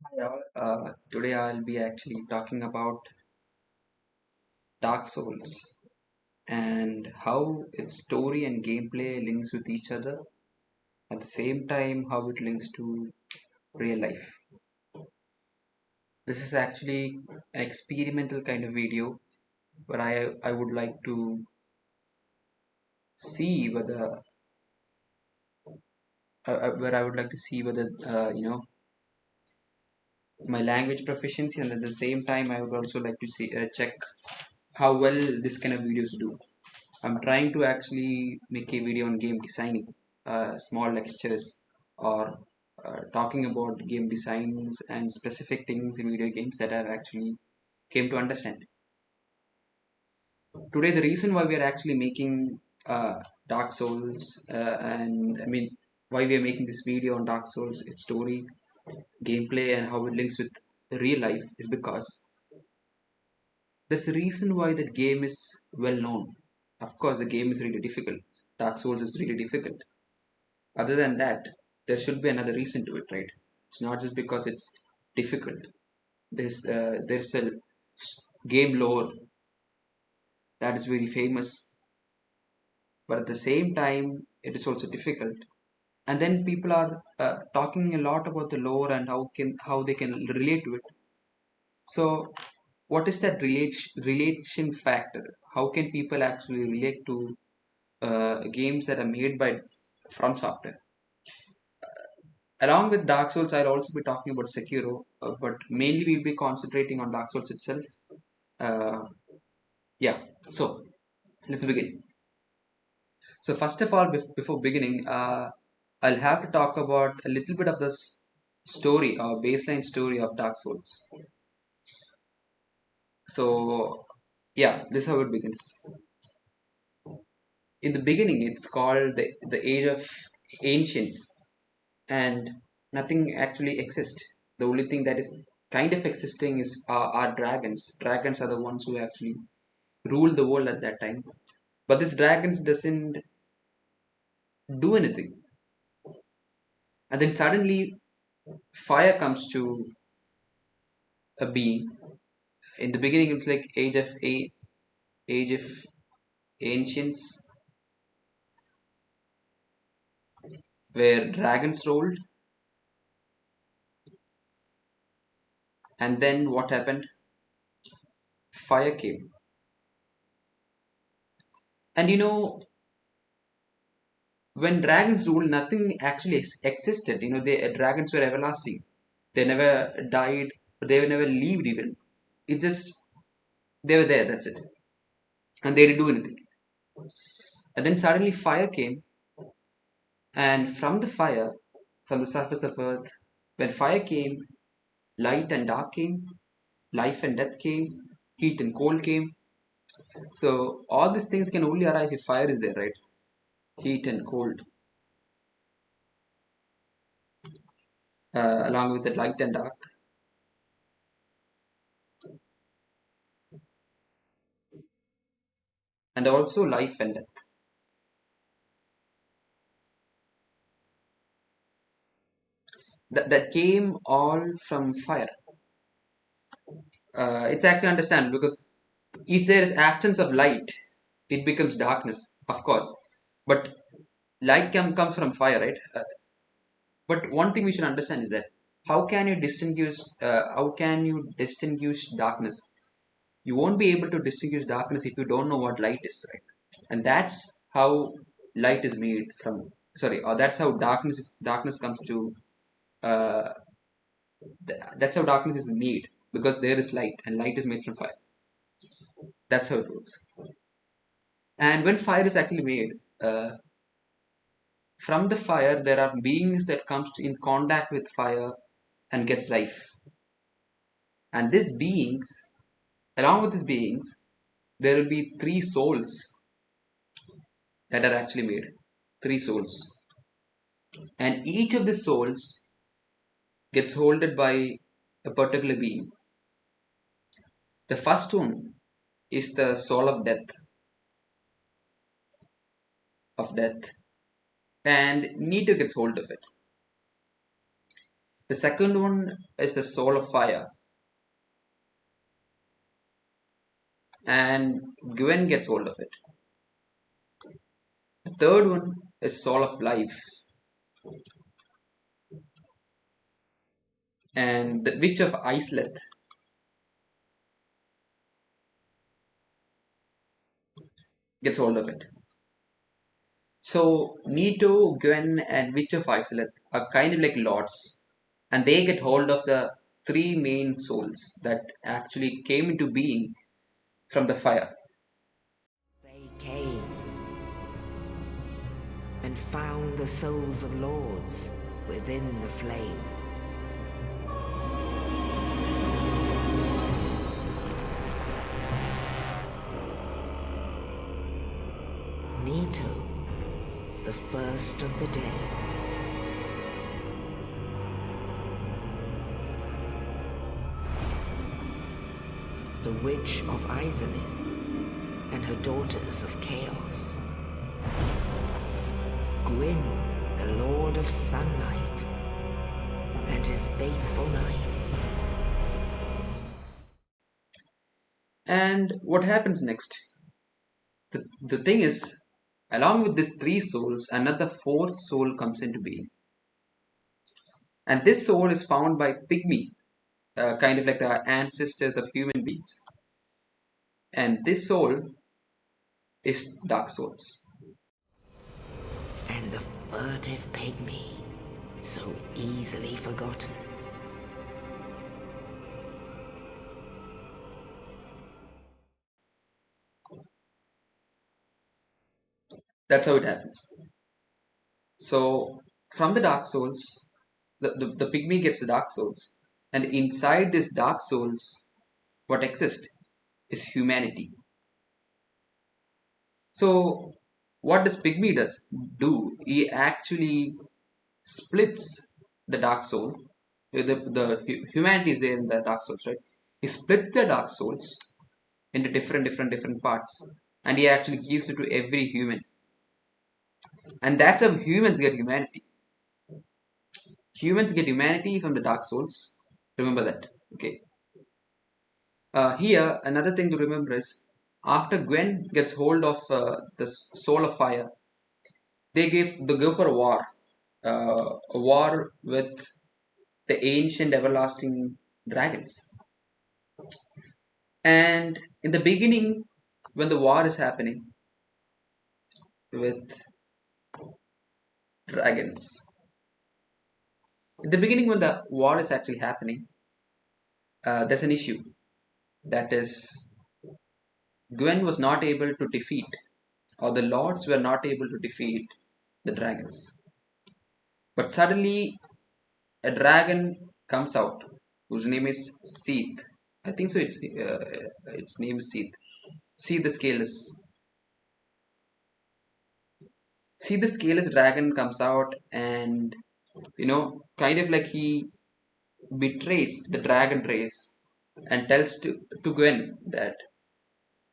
Hi all. Today I'll be actually talking about Dark Souls and how its story and gameplay links with each other. At the same time, how it links to real life. This is actually an experimental kind of video where I would like to see whether where I would like to see whether my language proficiency, and at the same time I would also like to see check how well this kind of videos do. I'm trying to actually make a video on game designing, small lectures or talking about game designs and specific things in video games that I've actually came to understand. Today, the reason why we are actually making Dark Souls, and I mean, why we are making this video on Dark Souls, its story, gameplay, and how it links with real life is because there's a reason why that game is well known. Of course, the game is really difficult. Dark Souls is really difficult. Other than that, there should be another reason to it, right? It's not just because it's difficult. There's a game lore that is very famous, but at the same time, it is also difficult. And then people are talking a lot about the lore and how they can relate to it. So, what is that relation factor? How can people actually relate to games that are made by From Software? Along with Dark Souls, I'll also be talking about Sekiro, but mainly we'll be concentrating on Dark Souls itself. Uh, yeah, so let's begin. So, first of all, before beginning, I'll have to talk about a little bit of this story or baseline story of Dark Souls. So, yeah, this is how it begins. In the beginning, it's called the Age of Ancients, and nothing actually exists. The only thing that is kind of existing is are dragons. Dragons are the ones who actually ruled the world at that time. But this dragons doesn't do anything. And then suddenly fire comes to a being. In the beginning, it's like age of ancients, where dragons ruled. And then what happened? Fire came. And when dragons ruled, nothing actually existed. The dragons were everlasting. They never died, they never lived even. It just they were there. That's it, and they didn't do anything. And then suddenly fire came, and from the fire, from the surface of earth, when fire came, light and dark came, life and death came, heat and cold came. So all these things can only arise if fire is there, right? Heat and cold, along with the light and dark, and also life and death. That came all from fire. It's actually understandable because if there is absence of light, it becomes darkness, of course. But light comes from fire, right? But one thing we should understand is that how can you distinguish darkness? You won't be able to distinguish darkness if you don't know what light is, right? And that's how light is made from. Sorry, or that's how darkness comes to. Uh, that's how darkness is made because there is light, and light is made from fire. That's how it works. And when fire is actually made, from the fire there are beings that comes in contact with fire and gets life. And these beings, along with these beings, there will be three souls that are actually made. Three souls. And each of the souls gets holded by a particular being. The first one is the soul of death, and Nito gets hold of it. The second one is the soul of fire, and Gwen gets hold of it. The third one is soul of life, and the witch of Isleth gets hold of it. So Nito, Gwen, and Witch of Isleth are kind of like lords, and they get hold of the three main souls that actually came into being from the fire. They came and found the souls of lords within the flame. Nito, the first of the dead. The Witch of Izalith and her daughters of chaos. Gwyn, the Lord of Sunlight, and his faithful knights. And what happens next? The thing is, along with these three souls, another fourth soul comes into being. And this soul is found by pygmy, kind of like the ancestors of human beings. And this soul is Dark Souls. And the furtive pygmy, so easily forgotten. That's how it happens. So, from the Dark Souls, the pygmy gets the Dark Souls, and inside this Dark Souls, what exists is humanity. So, what does pygmy do? He actually splits the Dark Soul. The humanity is there in the Dark Souls, right? He splits the Dark Souls into different parts, and he actually gives it to every human. And that's how humans get humanity. Humans get humanity from the Dark Souls. Remember that. Okay. Here, another thing to remember is after Gwen gets hold of the soul of fire, they go for a war with the ancient everlasting dragons. And in the beginning, when the war is happening with dragons, in the beginning when the war is actually happening, there's an issue. That is, Gwen was not able to defeat, or the lords were not able to defeat the dragons. But suddenly, a dragon comes out whose name is Seath. I think so. Its name is Seath. See the scaleless. See the scaleless dragon comes out, and kind of like he betrays the dragon race and tells to Gwen that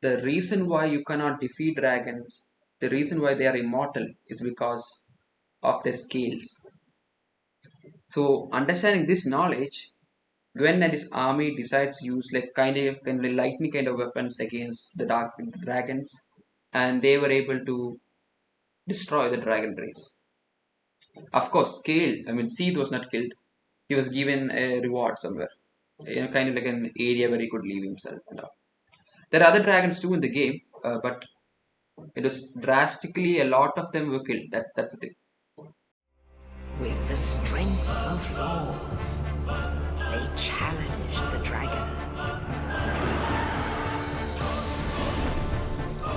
the reason why you cannot defeat dragons, the reason why they are immortal, is because of their scales. So, understanding this knowledge, Gwen and his army decides to use like kind of lightning kind of weapons against the dark dragons, and they were able to destroy the dragon race. Of course, Seath was not killed. He was given a reward somewhere, kind of like an area where he could leave himself and all. There are other dragons too in the game, but it was drastically a lot of them were killed. That's the thing. With the strength of lords, they challenged the dragons.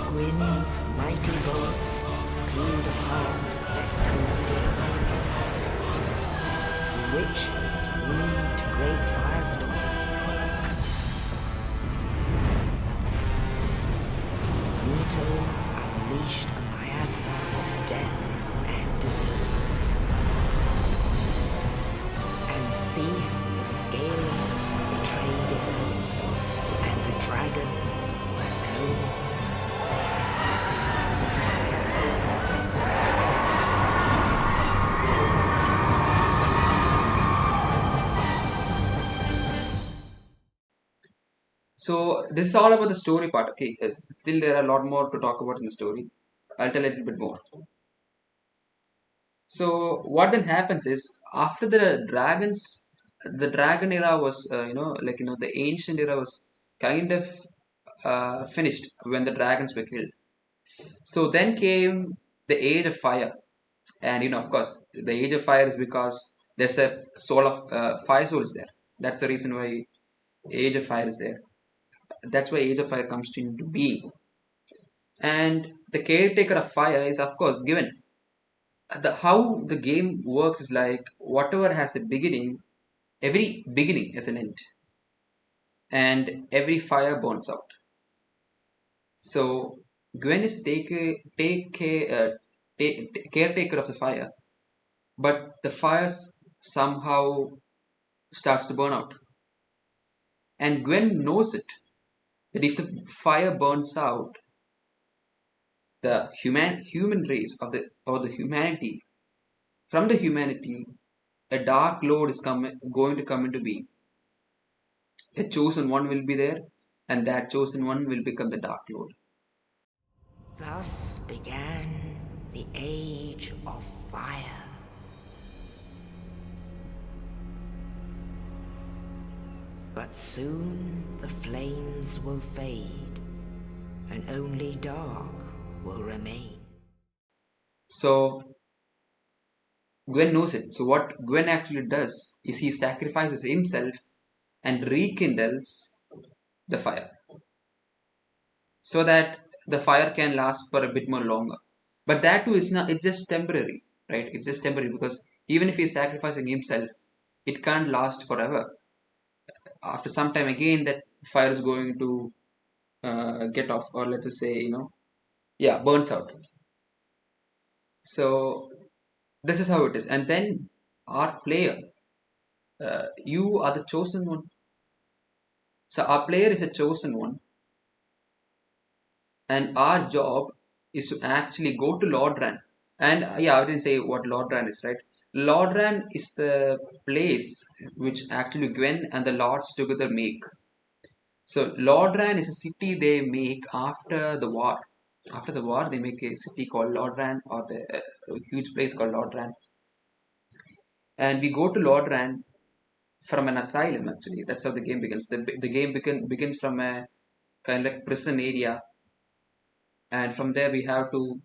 Gwyn's mighty bolts peeled apart their stone scales. The witches weaved great firestorms. Nito unleashed a miasma of death and disease. And Seath the Scaleless betrayed his own, and the dragons were no more. So this is all about the story part. Okay, still there are a lot more to talk about in the story. I'll tell a little bit more. So what then happens is, after the dragon era was, the ancient era was kind of finished when the dragons were killed. So then came the age of fire, and of course, the age of fire is because there's a soul of fire soul is there. That's the reason why age of fire is there. That's why age of fire comes into being, and the caretaker of fire is of course given. How the game works is like, whatever has a beginning, every beginning has an end, and every fire burns out. So Gwen is caretaker of the fire, but the fire somehow starts to burn out, and Gwen knows it, that if the fire burns out, the human race of the or the humanity, from the humanity, a dark lord is going to come into being. A chosen one will be there, and that chosen one will become the Dark Lord. Thus began the Age of Fire. But soon the flames will fade, and only dark will remain. So Gwen knows it. So what Gwen actually does is he sacrifices himself and rekindles the fire, so that the fire can last for a bit more longer. But that too is not, it's just temporary, right? It's just temporary, because even if he's sacrificing himself, it can't last forever. After some time again, that fire is going to get off, or let's just say, yeah, burns out. So this is how it is. And then our player, you are the chosen one. So our player is a chosen one, and our job is to actually go to Lordran. And yeah, I didn't say what Lordran is, right? Lordran is the place which actually Gwen and the lords together make. So Lordran is a city they make after the war. After the war, they make a city called Lordran, or the a huge place called Lordran. And we go to Lordran from an asylum. Actually, that's how the game begins. The game begins from a kind of like prison area, and from there we have to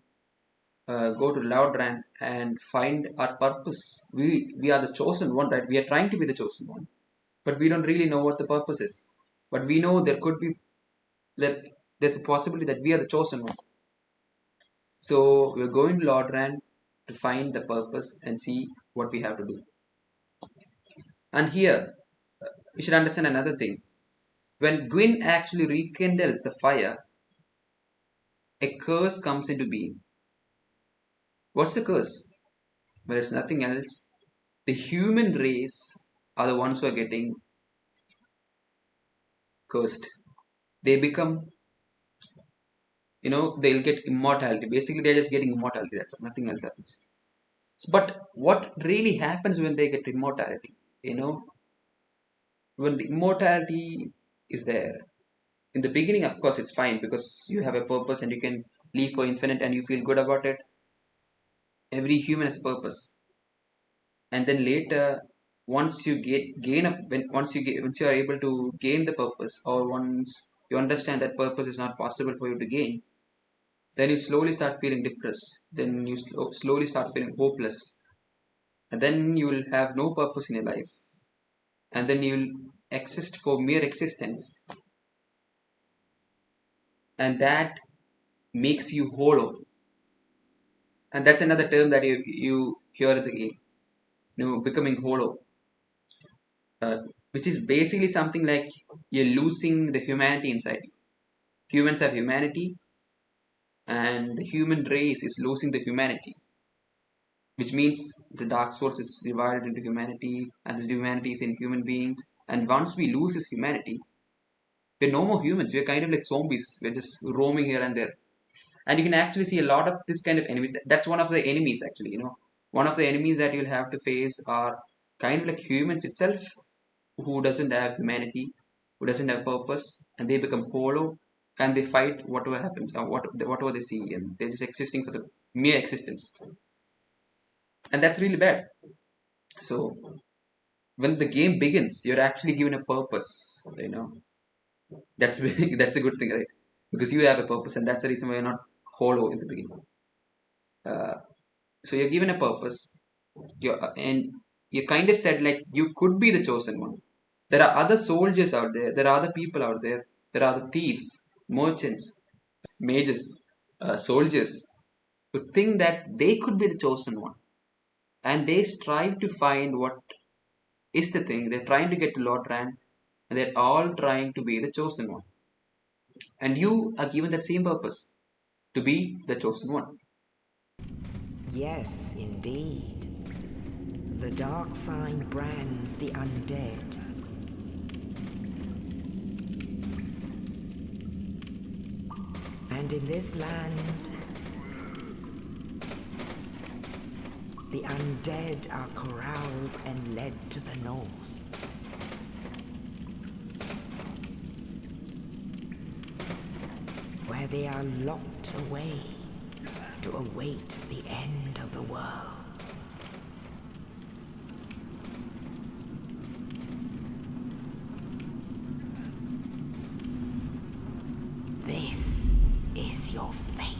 go to Laudran and find our purpose. We are the chosen one, right? We are trying to be the chosen one, but we don't really know what the purpose is. But we know there could be, there, there's a possibility that we are the chosen one. So we're going to Laudran to find the purpose and see what we have to do. And here we should understand another thing. When Gwyn actually rekindles the fire, a curse comes into being. What's the curse? Well, it's nothing else. The human race are the ones who are getting cursed. They become, they'll get immortality. Basically, they're just getting immortality. That's nothing else happens. But what really happens when they get immortality? When the immortality is there, in the beginning, of course, it's fine because you have a purpose and you can live for infinite and you feel good about it. Every human has a purpose. And then later, once you get gain of when once you are able to gain the purpose, or once you understand that purpose is not possible for you to gain, then you slowly start feeling depressed. Then you slowly start feeling hopeless, and then you will have no purpose in your life, and then you'll exist for mere existence, and that makes you hollow. And that's another term that you hear in the game, becoming hollow, uh, which is basically something like you're losing the humanity inside you. Humans have humanity, and the human race is losing the humanity, which means the dark source is divided into humanity, and this humanity is in human beings. And once we lose this humanity, we're no more humans. We're kind of like zombies. We're just roaming here and there. And you can actually see a lot of this kind of enemies. That's one of the enemies, actually. One of the enemies that you'll have to face are kind of like humans itself, who doesn't have humanity. who doesn't have purpose, and they become hollow, and they fight whatever happens, whatever they see, and they're just existing for the mere existence, and that's really bad. So when the game begins, you're actually given a purpose. That's that's a good thing, right? Because you have a purpose, and that's the reason why you're not hollow in the beginning. Uh, so you're given a purpose, and you kind of said like you could be the chosen one. There are other soldiers out there. There are other people out there. There are other thieves, merchants, mages, soldiers who think that they could be the chosen one, and they strive to find what is the thing. They're trying to get to Lord rank, and they're all trying to be the chosen one. And you are given that same purpose to be the chosen one. Yes, indeed. The dark side brands the undead. And in this land, the undead are corralled and led to the north, where they are locked away to await the end of the world. This is your fate.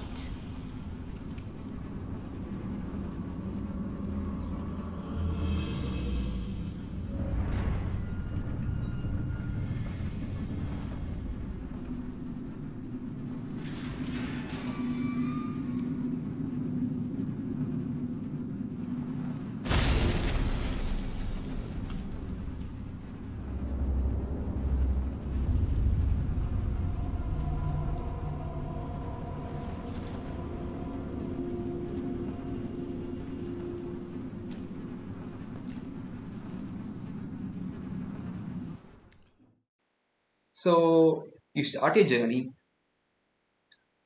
So you start your journey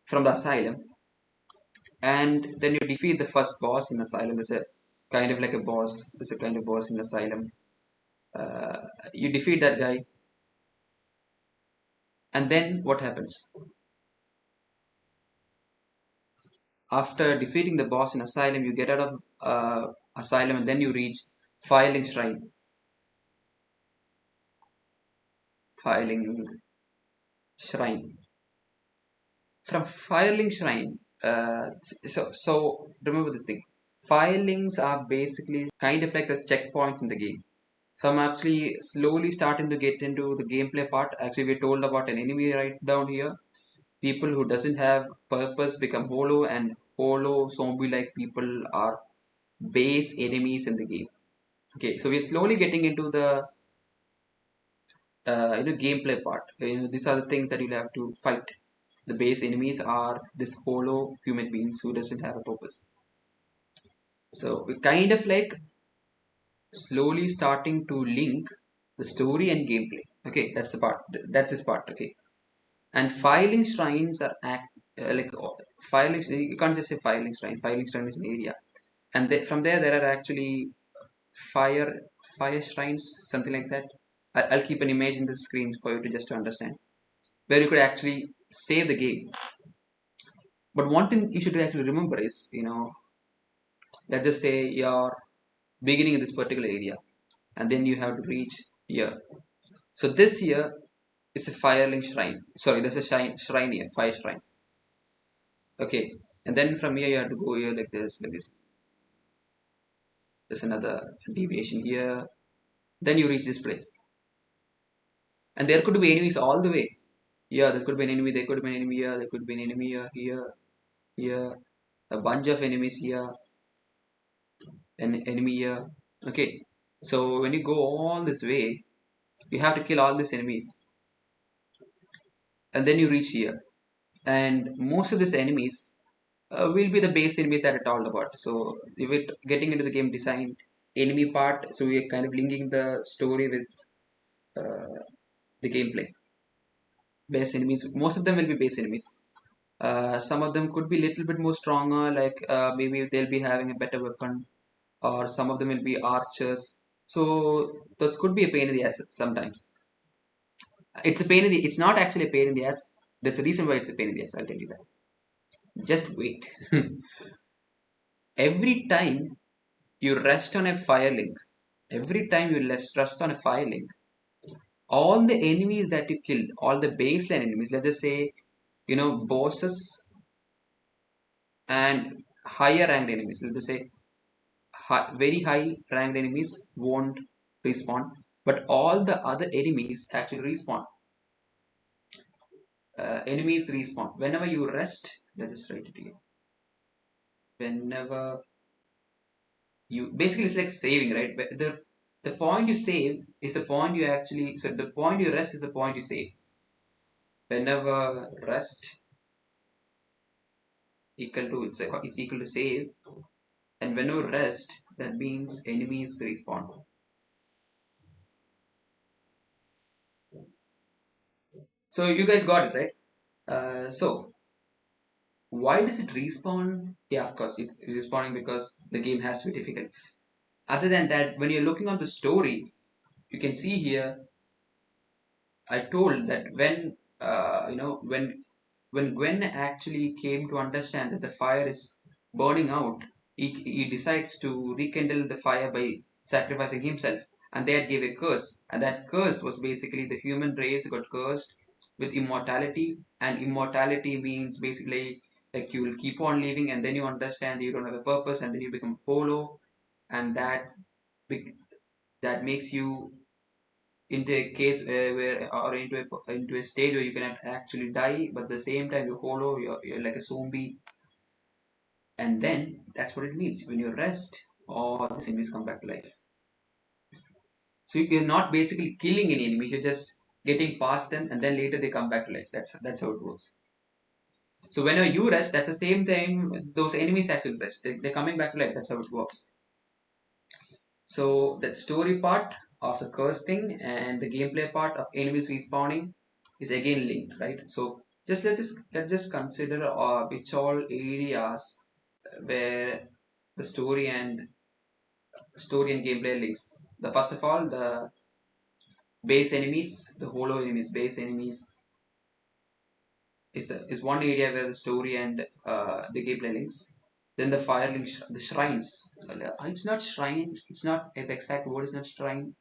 from the asylum, and then you defeat the first boss in asylum. There's a kind of like a boss. There's a kind of boss in asylum. You defeat that guy, and then what happens? After defeating the boss in asylum, you get out of asylum, and then you reach filing shrine. Filing shrine. From filing shrine. So remember this thing. Filings are basically kind of like the checkpoints in the game. So I'm actually slowly starting to get into the gameplay part. Actually, we're told about an enemy right down here. People who doesn't have purpose become hollow, and hollow zombie-like people are base enemies in the game. Okay, so we're slowly getting into the gameplay part. These are the things that you'll have to fight. The base enemies are this hollow human beings who doesn't have a purpose. So we kind of like slowly starting to link the story and gameplay. Okay, that's the part. That's his part. Okay, and filing shrines are filing. You can't just say filing shrine. Filing shrine is an area, and from there are actually fire fire shrines, something like that. I'll keep an image in the screen for you to just to understand, where you could actually save the game. But one thing you should actually remember is, let's just say you're beginning in this particular area, and then you have to reach here. So this here is a fireling shrine. Sorry, there's a shrine here, fire shrine. Okay, and then from here you have to go here like this, like this. There's another deviation here. Then you reach this place, and there could be enemies all the way. Yeah, there could be an enemy. There could be an enemy here. There could be an enemy here, here, a bunch of enemies here, an enemy here. Okay, so when you go all this way, you have to kill all these enemies, and then you reach here. And most of these enemies will be the base enemies that I talked about. So if we're getting into the game design enemy part, so we're kind of linking the story with the gameplay. Base enemies, most of them will be base enemies. Some of them could be a little bit more stronger, like maybe they'll be having a better weapon, or some of them will be archers. So those could be a pain in the ass sometimes. It's a pain in the. It's not actually a pain in the ass. There's a reason why it's a pain in the ass. I'll tell you that. Just wait. Every time you rest on a fire link, every time you rest on a fire link, all the enemies that you killed, all the baseline enemies, let's just say, bosses and higher ranked enemies, let's just say very high ranked enemies won't respawn, but all the other enemies actually respawn. Enemies respawn. Whenever you rest, let's just write it here. Whenever you, basically it's like saving, right? But the point you save is the point you actually, so the point you rest is the point you save. Whenever rest equal to, it's equal to save, and whenever rest, that means enemies respawn. So you guys got it, right? So why does it respawn? Yeah, of course, it's respawning because the game has to be difficult. Other than that, when you're looking on the story, you can see here I told that when Gwen actually came to understand that the fire is burning out, he decides to rekindle the fire by sacrificing himself, and that gave a curse, and that curse was basically the human race got cursed with immortality, and immortality means basically like you will keep on living, and then you understand you don't have a purpose, and then you become hollow, and that makes you into a case where or into a stage where you cannot actually die, but at the same time you're hollow, you're like a zombie, and then that's what it means. When you rest, all the enemies come back to life. So you're not basically killing any enemies, you're just getting past them, and then later they come back to life. That's how it works. So whenever you rest, at the same time those enemies actually rest. They're coming back to life. That's how it works. So that story part of the curse thing and the gameplay part of enemies respawning is again linked, right? So just let's just consider which all areas where the story and gameplay links. The first of all, the base enemies, the hollow enemies, base enemies is one area where the story and the gameplay links. Then the fire links, the shrines. It's not shrine. It's not the exact word. Is not shrine.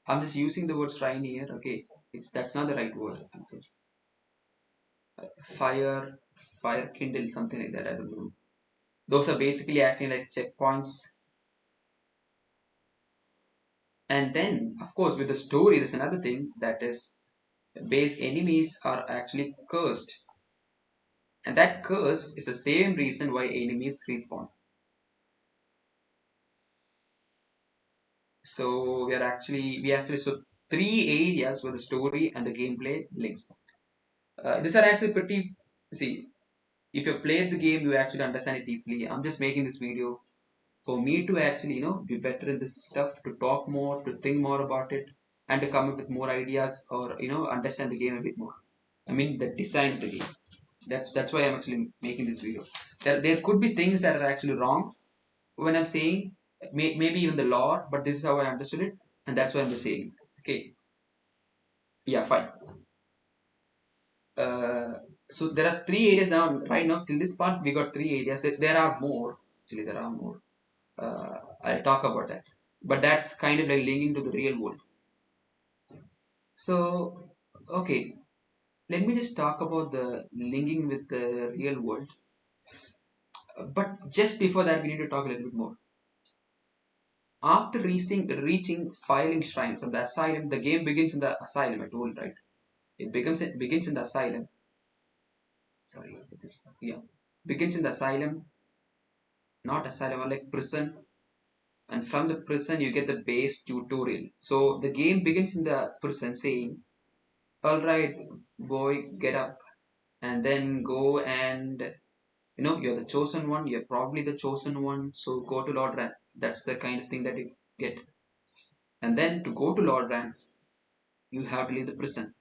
I'm just using the word shrine here. Okay, that's not the right word. It's fire, fire kindle, something like that. I don't know. Those are basically acting like checkpoints. And then, of course, with the story, there's another thing that is base enemies are actually cursed, and that curse is the same reason why enemies respawn. So we actually so three areas where the story and the gameplay links. These are actually pretty. See, if you played the game, you actually understand it easily. I'm just making this video for me to actually be better in this stuff, to talk more, to think more about it, and to come up with more ideas, or understand the game a bit more. I mean, the design of the game. That's why I'm actually making this video. There could be things that are actually wrong when I'm saying, maybe even the lore, but this is how I understood it, and that's why I'm just saying. Okay, yeah, fine. uh, so there are three areas now. Right now, till this part, we got three areas. There are more. Actually, there are more. I'll talk about that. But that's kind of like linking to the real world. So, okay, let me just talk about the linking with the real world. But just before that, we need to talk a little bit more. After reaching Filing Shrine from the asylum, the game begins in the asylum. I told, right? It begins in the asylum. Sorry, it is, yeah, begins in the asylum, not asylum, or like prison, and from the prison you get the base tutorial. So the game begins in the prison saying, all right, boy, get up, and then go, and you're the chosen one, you're probably the chosen one, so go to Lord Ran. That's the kind of thing that you get. And then to go to Lord Ran, you have to leave the prison,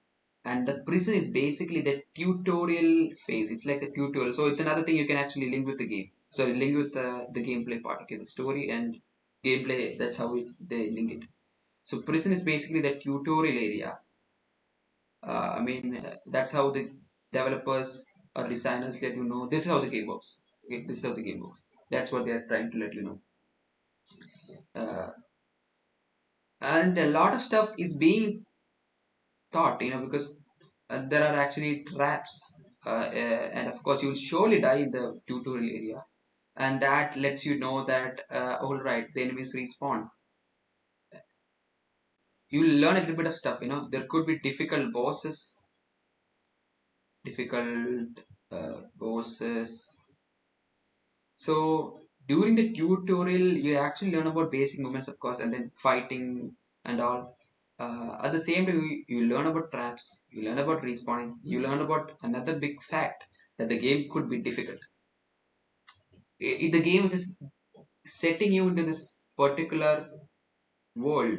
and the prison is basically the tutorial phase. It's like the tutorial, so it's another thing you can actually link with the game. So link with the gameplay part. Okay, the story and gameplay, that's how they link it. So prison is basically the tutorial area, That's how the developers or designers let you know this is how the game works. Okay, this is how the game works. That's what they're trying to let you know. uh, and a lot of stuff is being taught, because there are actually traps, and of course you'll surely die in the tutorial area, and that lets you know that all right, the enemies respawn. You'll learn a little bit of stuff. There could be difficult bosses. So during the tutorial, you actually learn about basic movements, of course, and then fighting and all. At the same time, you learn about traps, you learn about respawning, you learn about another big fact that the game could be difficult. The game is just setting you into this particular world.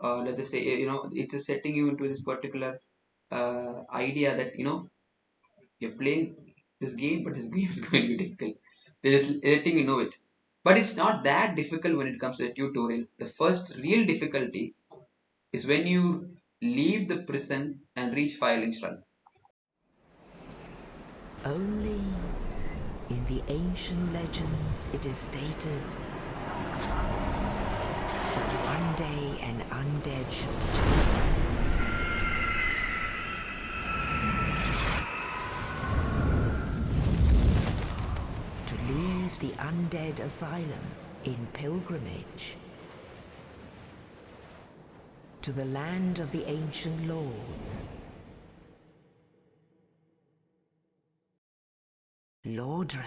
Let's just say, it's just setting you into this particular idea that, you're playing this game, but this game is going to be difficult. They're just letting you know it. But it's not that difficult when it comes to a tutorial. The first real difficulty is when you leave the prison and reach Fireling's Run. Only in the ancient legends it is stated that one day an undead shall be chosen to leave the undead asylum in pilgrimage to the land of the ancient lords. Lordran.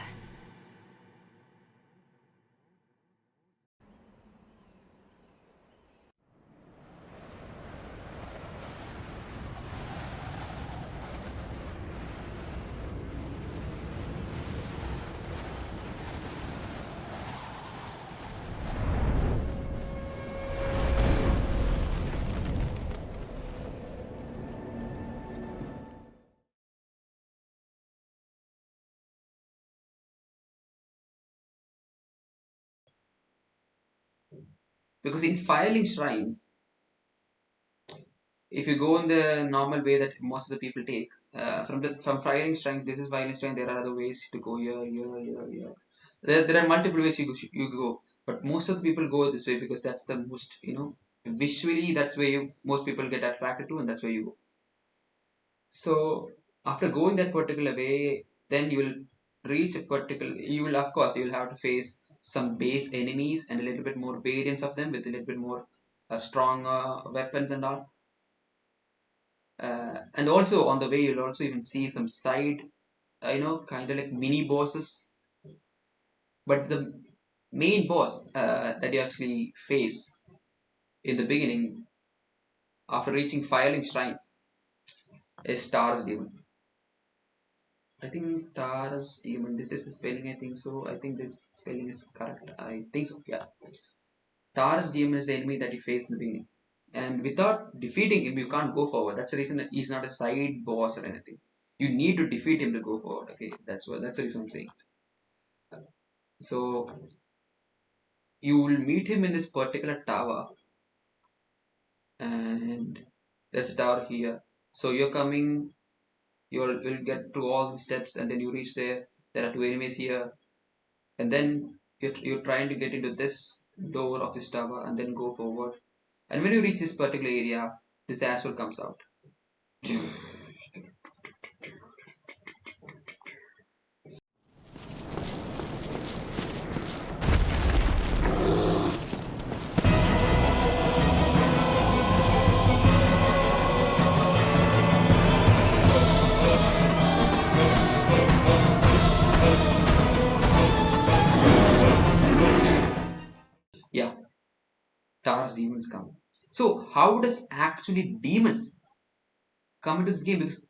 Because in Fireling's Shrine, if you go in the normal way that most of the people take, from Fireling's Shrine, this is Fireling's Shrine, there are other ways to go here, here, here, here. There are multiple ways you go, but most of the people go this way because that's the most, visually, that's where most people get attracted to, and that's where you go. So after going that particular way, then you will, of course, you'll have to face some base enemies and a little bit more variants of them with a little bit more strong weapons and all. And also on the way, you'll also even see some side, kind of like mini bosses. But the main boss that you actually face in the beginning after reaching Firelink Shrine is Tara's Demon. I think Tara's Demon. This is the spelling. I think so. I think this spelling is correct. I think so. Yeah. Tara's Demon is the enemy that you face in the beginning, and without defeating him, you can't go forward. That's the reason he's not a side boss or anything. You need to defeat him to go forward. Okay, that's the reason I'm saying. So you will meet him in this particular tower, and there's a tower here. So you're coming. You'll get through all the steps, and then you reach there. There are two enemies here, and then you're trying to get into this door of this tower and then go forward. And when you reach this particular area, this asshole comes out. Yeah, Tars demons come. So how does actually demons come into this game? Because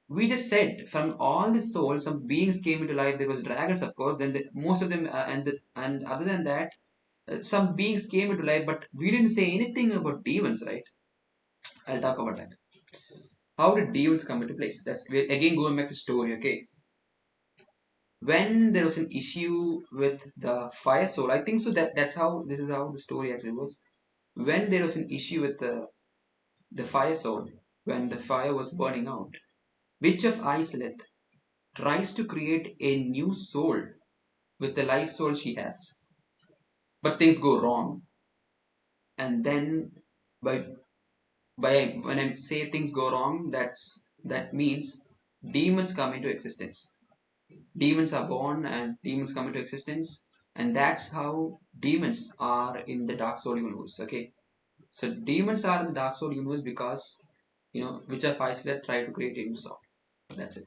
we just said from all the souls, some beings came into life. There was dragons, of course. Then most of them, and other than that, some beings came into life. But we didn't say anything about demons, right? I'll talk about that. How did demons come into place? That's again going back to story. Okay, when there was an issue with the fire soul, I think so that's how this is how the story actually works. When there was an issue with the fire soul, when the fire was burning out, Witch of Isleth tries to create a new soul with the life soul she has. But things go wrong. And then by when I say things go wrong, that means demons come into existence. Demons are born and demons come into existence, and that's how demons are in the Dark Soul universe. Okay, so demons are in the Dark Soul universe because Witch of Iceland tried to create a new soul. That's it.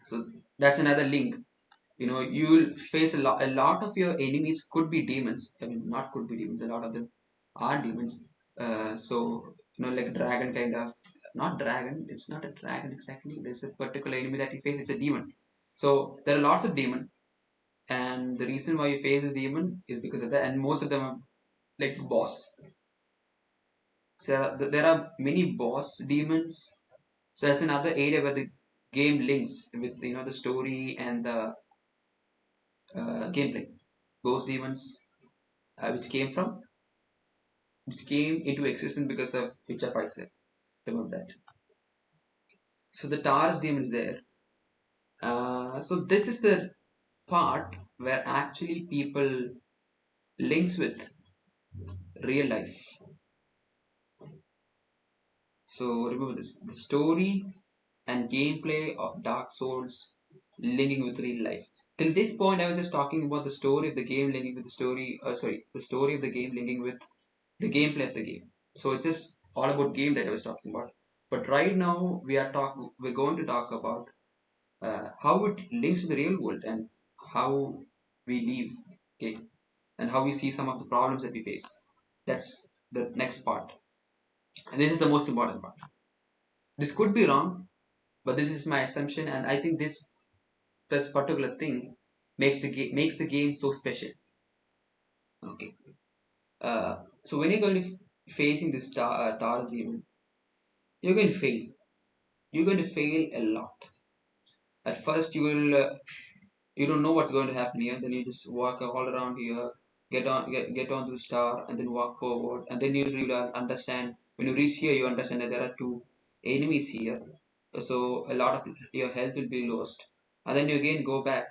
So that's another link. You'll face a lot of your enemies could be demons. I mean, not could be demons, a lot of them are demons. So like dragon kind of, not dragon, it's not a dragon exactly, there's a particular enemy that you face, it's a demon. So there are lots of demon, and the reason why you face this demon is because of that, and most of them are like boss. So there are many boss demons. So that's another area where the game links with the story and the gameplay. Those demons which came into existence because of Witch of Iceland. Remember that. So the Taurus demon is there. So this is the part where actually people links with real life. So remember this: the story and gameplay of Dark Souls linking with real life. Till this point, I was just talking about the story of the game linking with the story. Sorry, the story of the game linking with the gameplay of the game. So it's just all about game that I was talking about. But right now we're going to talk about how it links to the real world and how we live, okay, and how we see some of the problems that we face. That's the next part, and this is the most important part. This could be wrong, but this is my assumption, and I think this particular thing makes the game so special. Okay, so when you're going to facing this Taurus demon, you're going to fail. You're going to fail a lot. At first, you don't know what's going to happen here. Then you just walk all around here, get onto the star, and then walk forward. And then you really understand. When you reach here, you understand that there are two enemies here. So a lot of your health will be lost. And then you again go back,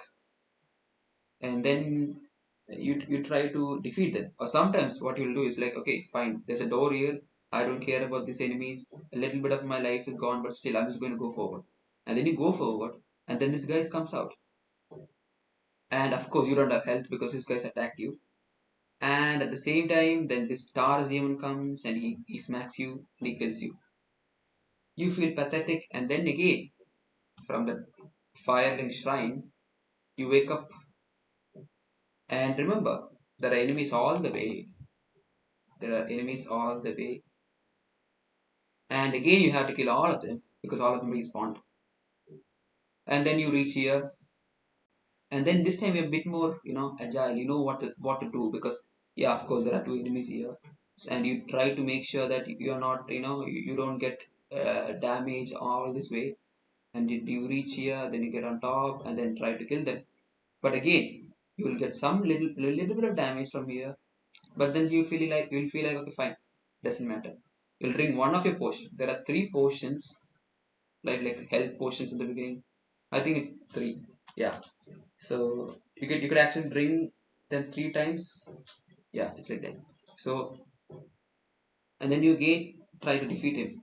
and then you try to defeat them. Or sometimes what you'll do is like, okay, fine, there's a door here. I don't care about these enemies. A little bit of my life is gone, but still I'm just going to go forward. And then you go forward, and then this guy comes out, and of course you don't have health because this guy's attacked you. And at the same time, then this star demon comes and he smacks you and he kills you. You feel pathetic, and then again from the firelink shrine you wake up and remember there are enemies all the way. There are enemies all the way. And again, you have to kill all of them because all of them respawn. And then you reach here, and then this time you're a bit more, agile. You know what to do because yeah, of course there are two enemies here, and you try to make sure that you're not, you don't get damage all this way. And you reach here, then you get on top, and then try to kill them. But again, you will get some little bit of damage from here. But then you'll feel like, okay, fine, doesn't matter. You'll drink one of your potions. There are three potions, like health potions in the beginning. I think it's three. Yeah. So you could actually drink them three times. Yeah, it's like that. So and then you again try to defeat him,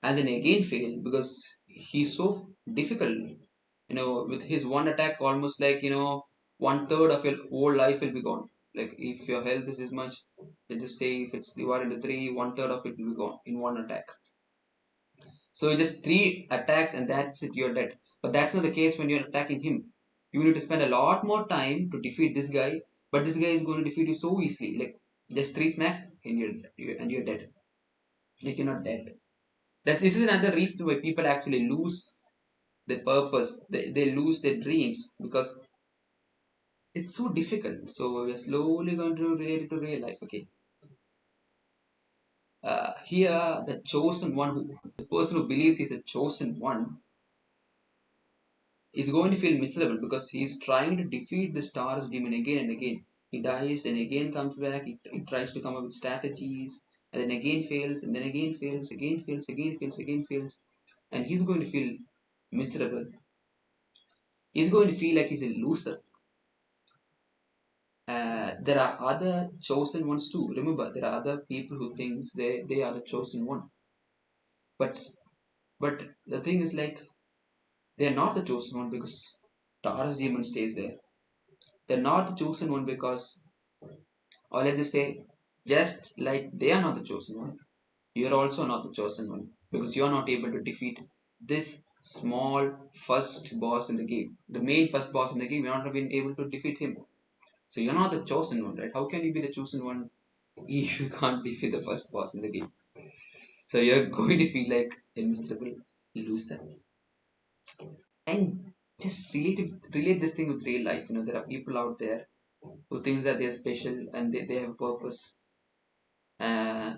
and then again fail because he's so difficult. With his one attack, almost like one third of your whole life will be gone. Like if your health is this much, let's just say if it's divided into three, one third of it will be gone in one attack. So just three attacks and that's it, you're dead. But that's not the case when you're attacking him. You need to spend a lot more time to defeat this guy, but this guy is going to defeat you so easily. Like just three smack and you're dead. Like you're not dead. This is another reason why people actually lose their purpose. They lose their dreams because it's so difficult. So we're slowly going to relate it to real life. Okay. Here, the chosen one, the person who believes he's a chosen one, is going to feel miserable because he's trying to defeat the stars demon again and again. He dies and again comes back. He tries to come up with strategies. and then again fails, and then again fails, again fails, again fails, again fails, and he's going to feel miserable. He's going to feel like he's a loser. There are other chosen ones too. Remember, there are other people who thinks they are the chosen one. But but the thing is like they are not the chosen one because the RS demon stays there. They're not the chosen one because, or let's just say, just like they are not the chosen one, you are also not the chosen one because you are not able to defeat this small first boss in the game. The main first boss in the game, you're not been able to defeat him. So you're not the chosen one, right? How can you be the chosen one if you can't defeat the first boss in the game? So you're going to feel like a miserable loser. And just relate this thing with real life. There are people out there who thinks that they're special and they have a purpose.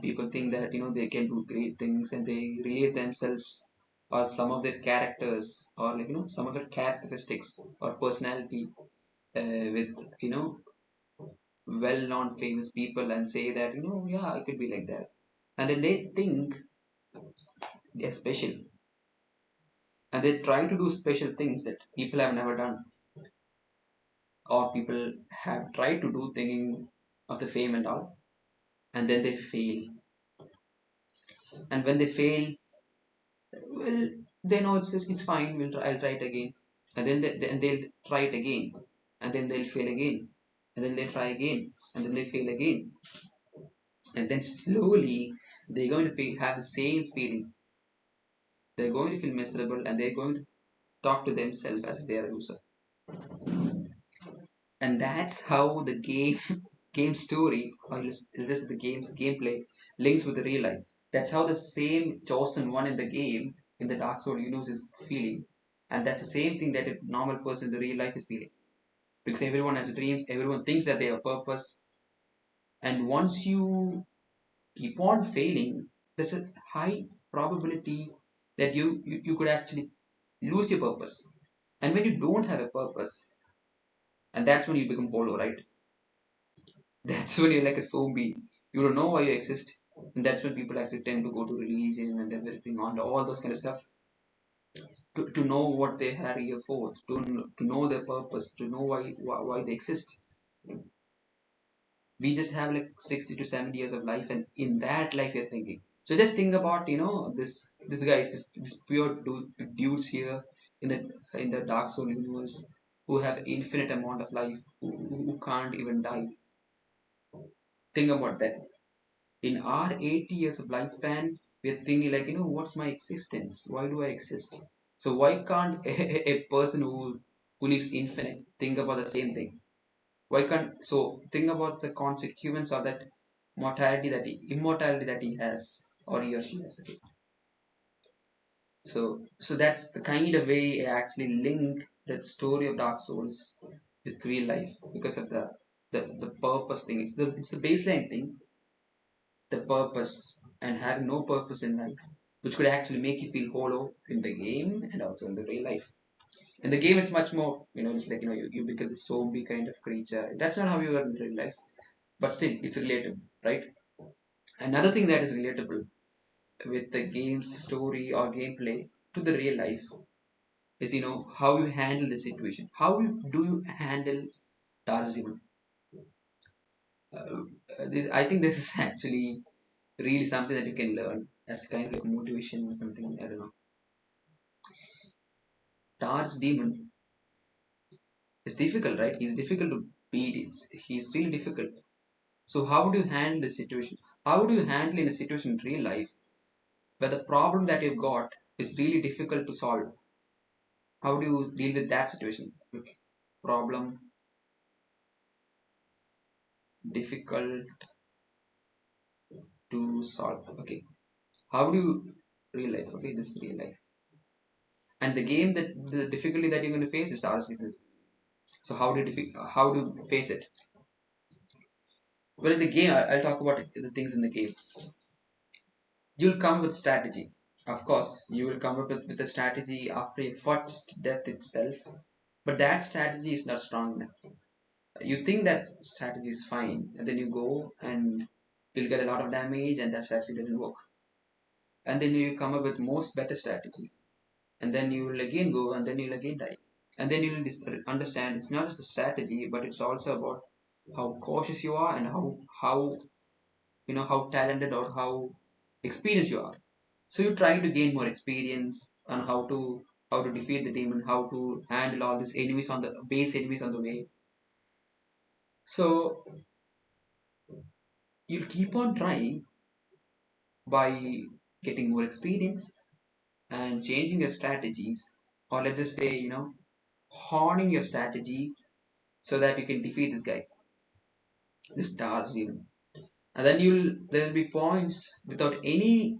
People think that they can do great things and they relate themselves or some of their characters or like some of their characteristics or personality with well-known famous people and say that yeah, I could be like that, and then they think they're special and they try to do special things that people have never done or people have tried to do thinking of the fame and all, and then they fail. And when they fail, well, they know it's fine. I'll try it again, and then they'll try it again, and then they'll fail again, and then they try again, and then they fail again, and then slowly they're going to have the same feeling. They're going to feel miserable, and they're going to talk to themselves as if they are a loser. And that's how the game game story, or just the game's gameplay, links with the real life. That's how the same chosen one in the game, in the Dark Souls universe, is feeling, and that's the same thing that a normal person in the real life is feeling. Because everyone has dreams, everyone thinks that they have purpose, and once you keep on failing, there's a high probability that you could actually lose your purpose. And when you don't have a purpose, and that's when you become hollow, right? That's when you're like a zombie. You don't know why you exist. And that's when people actually tend to go to religion and everything on all those kind of stuff to know what they are here for, to know their purpose, to know why they exist. We just have like 60 to 70 years of life, and in that life you're thinking. So just think about this guys, this pure dudes here in the Dark Soul universe who have infinite amount of life, who can't even die. Think about that. In our 80 years of lifespan, we're thinking like, what's my existence? Why do I exist? So why can't a person who lives infinite think about the same thing? Why can't so think about the consequence of that immortality that he has or he or she has? Okay. So that's the kind of way I actually link that story of Dark Souls with real life because of the purpose thing. It's the baseline thing, the purpose, and having no purpose in life, which could actually make you feel hollow in the game and also in the real life. In the game, it's much more, it's like, you become the zombie kind of creature. That's not how you are in real life, but still, it's relatable, right? Another thing that is relatable with the game's story or gameplay to the real life is, how you handle the situation. Do you handle Darjeeling? I think this is actually really something that you can learn as kind of like motivation or something. I don't know. Dar's demon is difficult, right? He's difficult to beat. He's really difficult. So how would you handle the situation? How would you handle in a situation in real life where the problem that you've got is really difficult to solve? How do you deal with that situation? Okay. Problem difficult to solve. Okay. How do you real life? Okay, this is real life. And the game that the difficulty that you're going to face is Dar's difficulty. So how do you face it? Well, in the game, I'll talk about the things in the game. You'll come with strategy. Of course, you will come up with a strategy after your first death itself. But that strategy is not strong enough. You think that strategy is fine, and then you go and You'll get a lot of damage, and that strategy doesn't work. And then you come up with most better strategy, and then you will again go, and then you'll again die. And then you'll understand it's not just a strategy, but it's also about how cautious you are and how how talented or how experienced you are. So you try to gain more experience on how to defeat the demon, how to handle all these enemies on the base enemies on the way. So you'll keep on trying by getting more experience and changing your strategies, or let's just say, honing your strategy so that you can defeat this guy, this Tars demon. And then there'll be points without any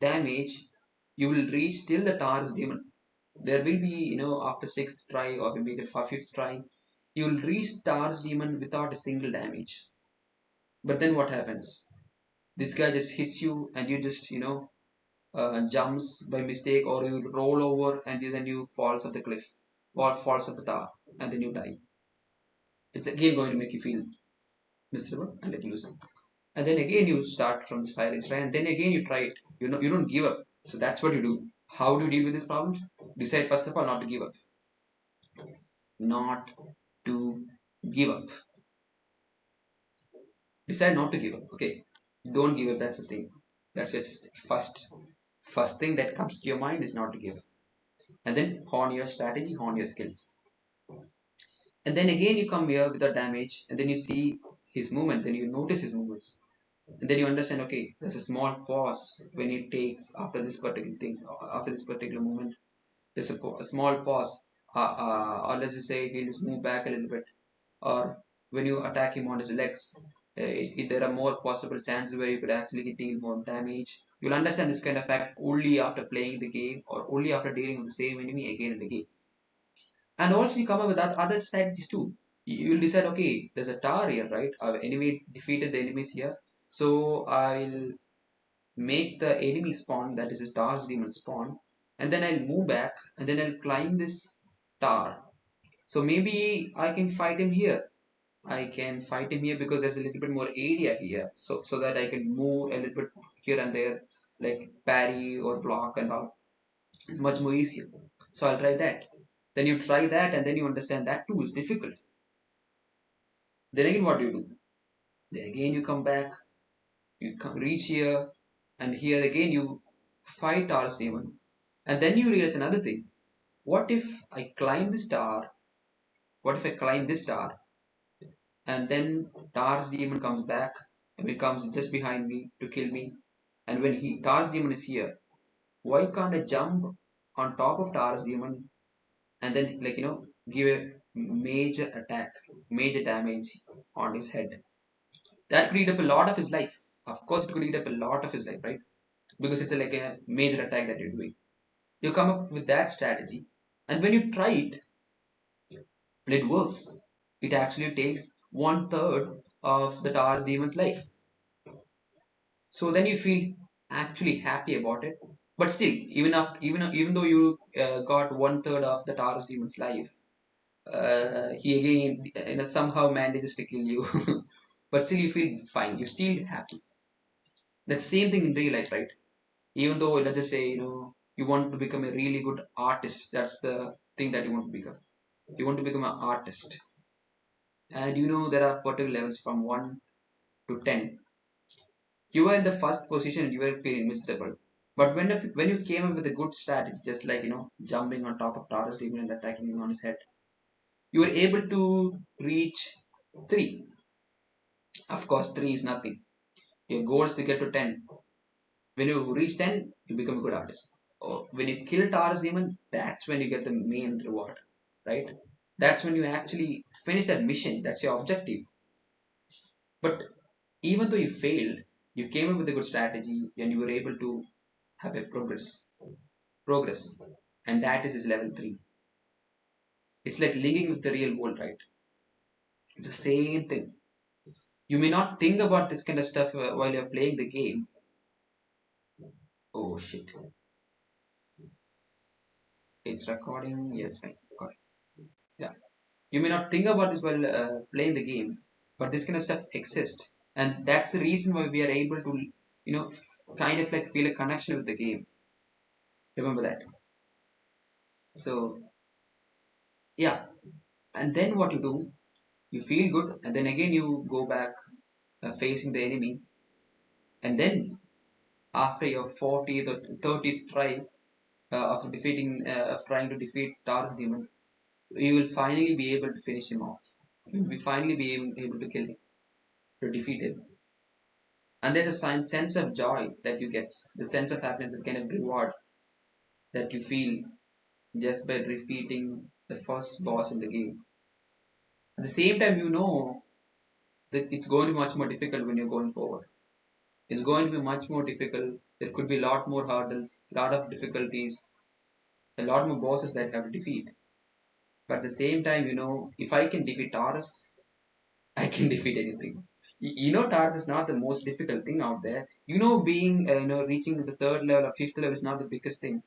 damage. You will reach till the Tars demon. There will be, after sixth try or maybe the fifth try, you will reach Tars demon without a single damage. But then what happens? This guy just hits you, and you just, jumps by mistake, or you roll over and then you falls off the cliff or falls off the tower, and then you die. It's again going to make you feel miserable and let you lose. And then again you start from the firing try, and then again you try it. You don't give up. So that's what you do. How do you deal with these problems? Decide first of all not to give up. Not to give up. Decide not to give up. Okay. Don't give up. That's the thing. That's it. First thing that comes to your mind is not to give up. And then hone your strategy, hone your skills. And then again you come here without damage, and then you see his movement, then you notice his movements. And then you understand, okay, there's a small pause when he takes after this particular thing, after this particular movement. There's a small pause, or let's just say he'll just move back a little bit. Or when you attack him on his legs, there are more possible chances where you could actually deal more damage. You'll understand this kind of fact only after playing the game, or only after dealing with the same enemy again and again. And also you come up with other strategies too. You'll decide, okay, there's a tower here, right? Our enemy defeated the enemies here. So I'll make the enemy spawn, that is a tower's demon spawn, and then I'll move back, and then I'll climb this tower. So maybe I can fight him here. I can fight him here because there's a little bit more area here. So that I can move a little bit here and there, like parry or block and all. It's much more easier. So I'll try that. Then you try that, and then you understand that too is difficult. Then again, what do you do? Then again, you come back, reach here, and here again you fight Taurus demon. And then you realize another thing. What if I climb this tower? What if I climb this tower, and then Taurus demon comes back and it comes just behind me to kill me? And when Taurus demon is here, why can't I jump on top of Taurus demon and then, give a major attack, major damage on his head? That could eat up a lot of his life. Of course, it could eat up a lot of his life, right? Because it's like a major attack that you're doing. You come up with that strategy, and when you try it, it works. It actually takes one third of the Taurus demon's life. So then you feel actually happy about it. But still, even though you got one third of the Taurus demon's life, he again somehow manages to kill you. But still, you feel fine. You're still happy. That same thing in real life, right? Even though let's just say you want to become a really good artist. That's the thing that you want to become. You want to become an artist, and there are particular levels from 1 to 10. You were in the first position and you were feeling miserable. But when you came up with a good strategy, just like jumping on top of Taurus demon and attacking him on his head, you were able to reach 3. Of course, 3 is nothing. Your goal is to get to 10. When you reach 10, you become a good artist. Or when you kill Taurus demon, that's when you get the main reward, right? That's when you actually finish that mission. That's your objective. But even though you failed, you came up with a good strategy and you were able to have a progress, and that is his level 3. It's like linking with the real world, right? It's the same thing. You may not think about this kind of stuff while you're playing the game. Oh shit, it's recording. Yes, fine. Got it. Yeah, you may not think about this while playing the game, but this kind of stuff exists. and that's the reason why we are able to, kind of like feel a connection with the game. Remember that. So yeah, and then what you do, you feel good, and then again you go back, facing the enemy, and then after your 40th or 30th try, of trying to defeat Taurus demon, you will finally be able to finish him off. You will be finally be able to kill him, to defeat him. And there's a sense of joy that you get, the sense of happiness, the kind of reward that you feel just by defeating the first boss in the game. At the same time, you know that it's going to be much more difficult when you're going forward. It's going to be much more difficult. There could be a lot more hurdles, a lot of difficulties, a lot more bosses that have to defeat. But at the same time, if I can defeat Taurus, I can defeat anything. Taurus is not the most difficult thing out there. Being, reaching the third level or fifth level is not the biggest thing.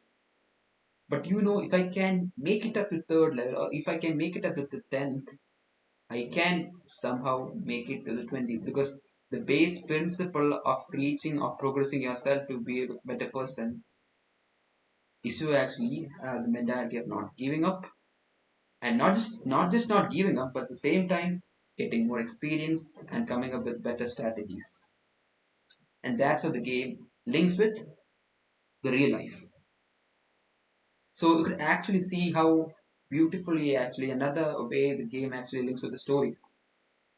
But if I can make it up to third level, or if I can make it up to the 10th, I can somehow make it to the 20th, because the base principle of reaching or progressing yourself to be a better person is to actually have the mentality of not giving up, and not just not giving up, but at the same time getting more experience and coming up with better strategies. And that's how the game links with the real life. So you could actually see how beautifully, actually, another way the game actually links with the story,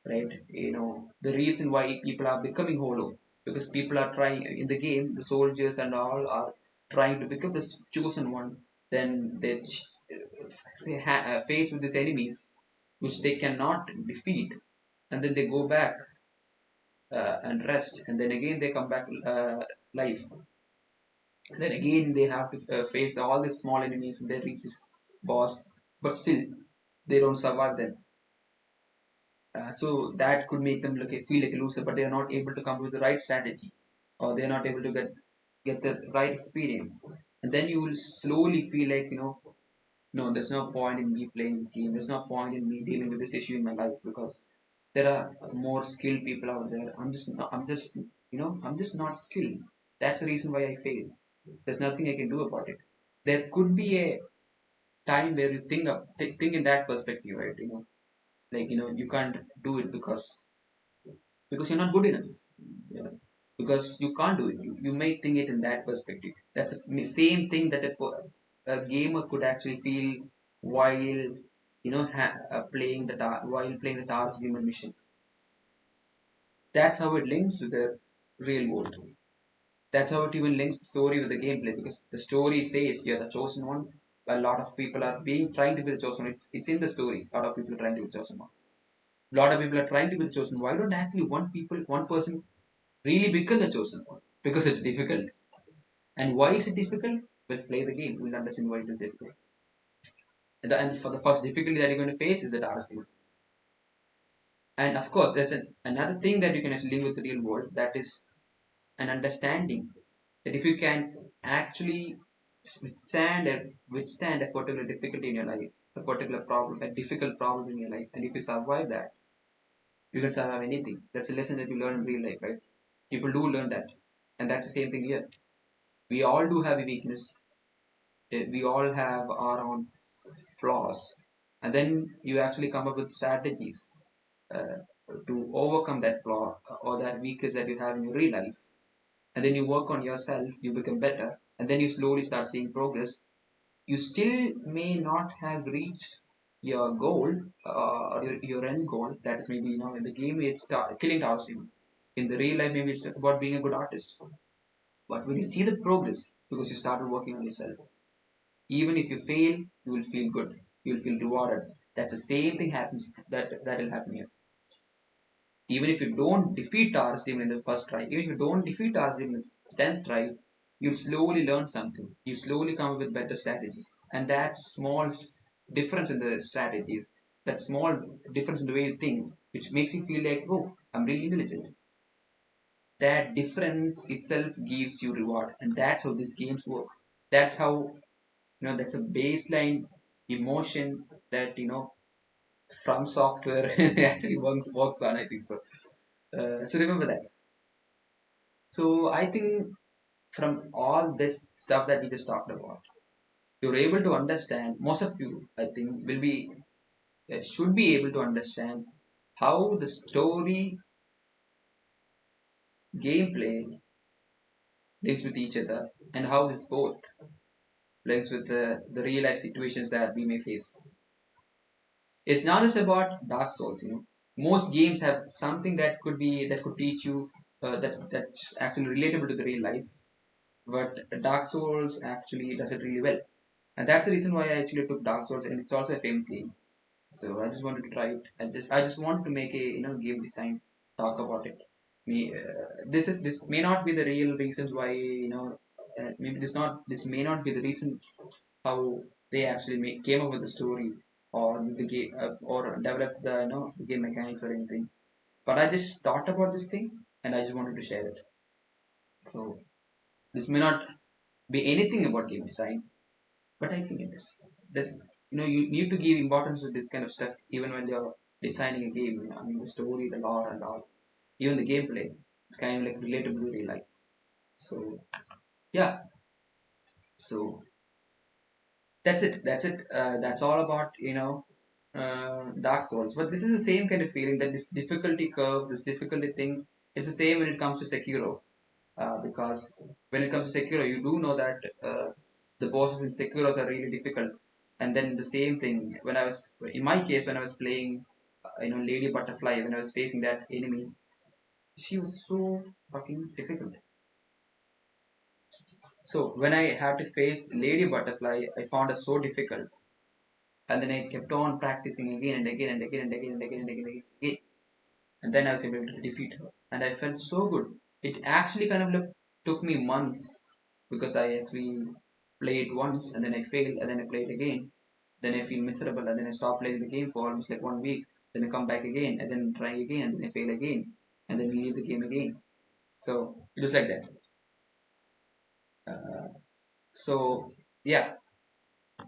right? The reason why people are becoming hollow, because people are trying in the game, the soldiers and all are trying to become the chosen one. Then they face with these enemies which they cannot defeat, and then they go back, and rest, and then again they come back, life. Then again they have to, face all these small enemies, and they reach this boss, but still they don't survive them. So that could make them feel like a loser, but they are not able to come up with the right strategy, or they are not able to get the right experience. And then you will slowly feel like, no, there's no point in me playing this game. There's no point in me dealing with this issue in my life, because there are more skilled people out there. I'm just not skilled. That's the reason why I failed. There's nothing I can do about it. There could be a time where you think in that perspective, right? Like, you can't do it because you're not good enough. Yeah. Because you can't do it. You may think it in that perspective. That's the same thing that a gamer could actually feel while, while playing the Taurus Demon mission. That's how it links with the real world. That's how it even links the story with the gameplay, because the story says you're the chosen one. A lot of people are being trying to be the chosen one. It's in the story. A lot of people are trying to be the chosen one. A lot of people are trying to be the chosen. Why don't actually one person really become the chosen one? Because it's difficult. And why is it difficult? Well, play the game. We'll understand why it is difficult. And for the first difficulty that you're going to face is the Taurus demon. And of course, there's another thing that you can actually link with the real world. That is an understanding that if you can actually withstand a particular difficulty in your life, a particular problem, a difficult problem in your life, and if you survive that, you can survive anything. That's a lesson that you learn in real life, right? People do learn that, and that's the same thing here. We all do have a weakness. We all have our own flaws, and then you actually come up with strategies, uh, to overcome that flaw, or that weakness that you have in your real life. And then you work on yourself, you become better, and then you slowly start seeing progress. You still may not have reached your goal, or your end goal. That is, maybe, in the game it's killing Taurus. In the real life, maybe it's about being a good artist. But when you see the progress, because you started working on yourself, even if you fail, you will feel good. You will feel rewarded. That's the same thing happens. That will happen here. Even if you don't defeat Taurus even in the first try, even if you don't defeat Taurus even in the 10th try, you slowly learn something. You slowly come up with better strategies. And that small difference in the strategies, that small difference in the way you think, which makes you feel like, oh, I'm really intelligent. That difference itself gives you reward. And that's how these games work. That's how, that's a baseline emotion that, from software actually works on, I think so. So remember that. So I think from all this stuff that we just talked about, you're able to understand. Most of you, I think, will be should be able to understand how the story gameplay links with each other, and how this both links with the real life situations that we may face. It's not just about Dark Souls, you know. Most games have something that could teach you that's actually relatable to the real life. But Dark Souls actually does it really well, and that's the reason why I actually took Dark Souls, and it's also a famous game. So I just wanted to try it. I just wanted to make a game design talk about it. This may not be the real reasons why maybe this may not be the reason how they actually came up with the story or the game or developed the the game mechanics or anything. But I just thought about this thing and I just wanted to share it. So this may not be anything about game design, but I think it is. This you need to give importance to this kind of stuff even when you're designing a game. I mean the story, the lore, and all, even the gameplay. It's kind of like relatable to real life. So yeah, so that's it. That's all about Dark Souls. But this is the same kind of feeling that this difficulty curve, this difficulty thing, it's the same when it comes to Sekiro. Because when it comes to Sekiro, you do know that the bosses in Sekiros are really difficult. And then the same thing when I was, in my case, when I was playing, Lady Butterfly, when I was facing that enemy, she was so fucking difficult. So when I had to face Lady Butterfly, I found her so difficult, and then I kept on practicing again and again and again and again and again and again and again. And then I was able to defeat her, and I felt so good. It actually kind of took me months because I actually played once and then I failed and then I played again. Then I feel miserable and then I stop playing the game for almost like 1 week. Then I come back again and then try again and then I fail again and then leave the game again. So it was like that. Uh, so yeah,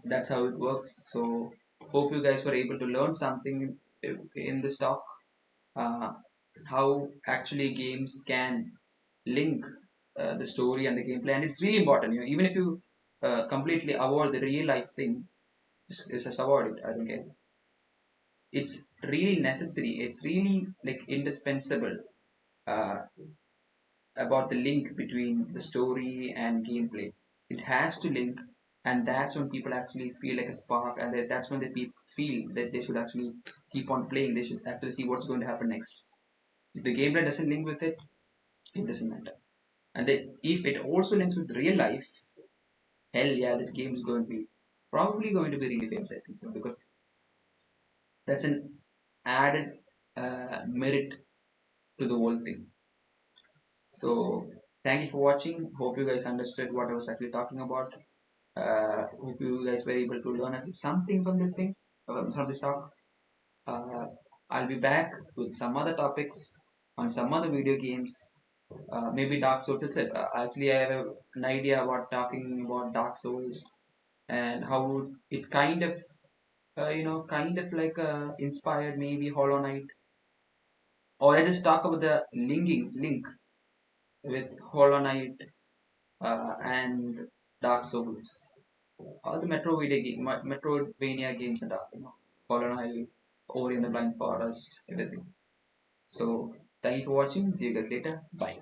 that's how it works. So hope you guys were able to learn something in this talk. uh, how actually games can link the story and the gameplay, and it's really important. Even if you completely avoid the real life thing, just avoid it. I don't care. It's really necessary. It's really like indispensable uh, about the link between the story and gameplay. It has to link, and that's when people actually feel like a spark, and that's when they feel that they should actually keep on playing. They should actually see what's going to happen next. If the gameplay doesn't link with it, it doesn't matter. And if it also links with real life, hell yeah, that game is going to be probably going to be really famous, I think so, because that's an added merit to the whole thing. So thank you for watching. Hope you guys understood what I was actually talking about. Hope you guys were able to learn at least something from this thing, from this talk. Uh, I'll be back with some other topics on some other video games. Maybe Dark Souls itself. Actually, I have an idea about talking about Dark Souls and how it kind of, kind of like inspired maybe Hollow Knight. Or I just talk about the link with Hollow Knight and Dark Souls. All the Metroidvania games and all, Hollow Knight, Ori and the Blind Forest, everything. So, thank you for watching. See you guys later. Bye.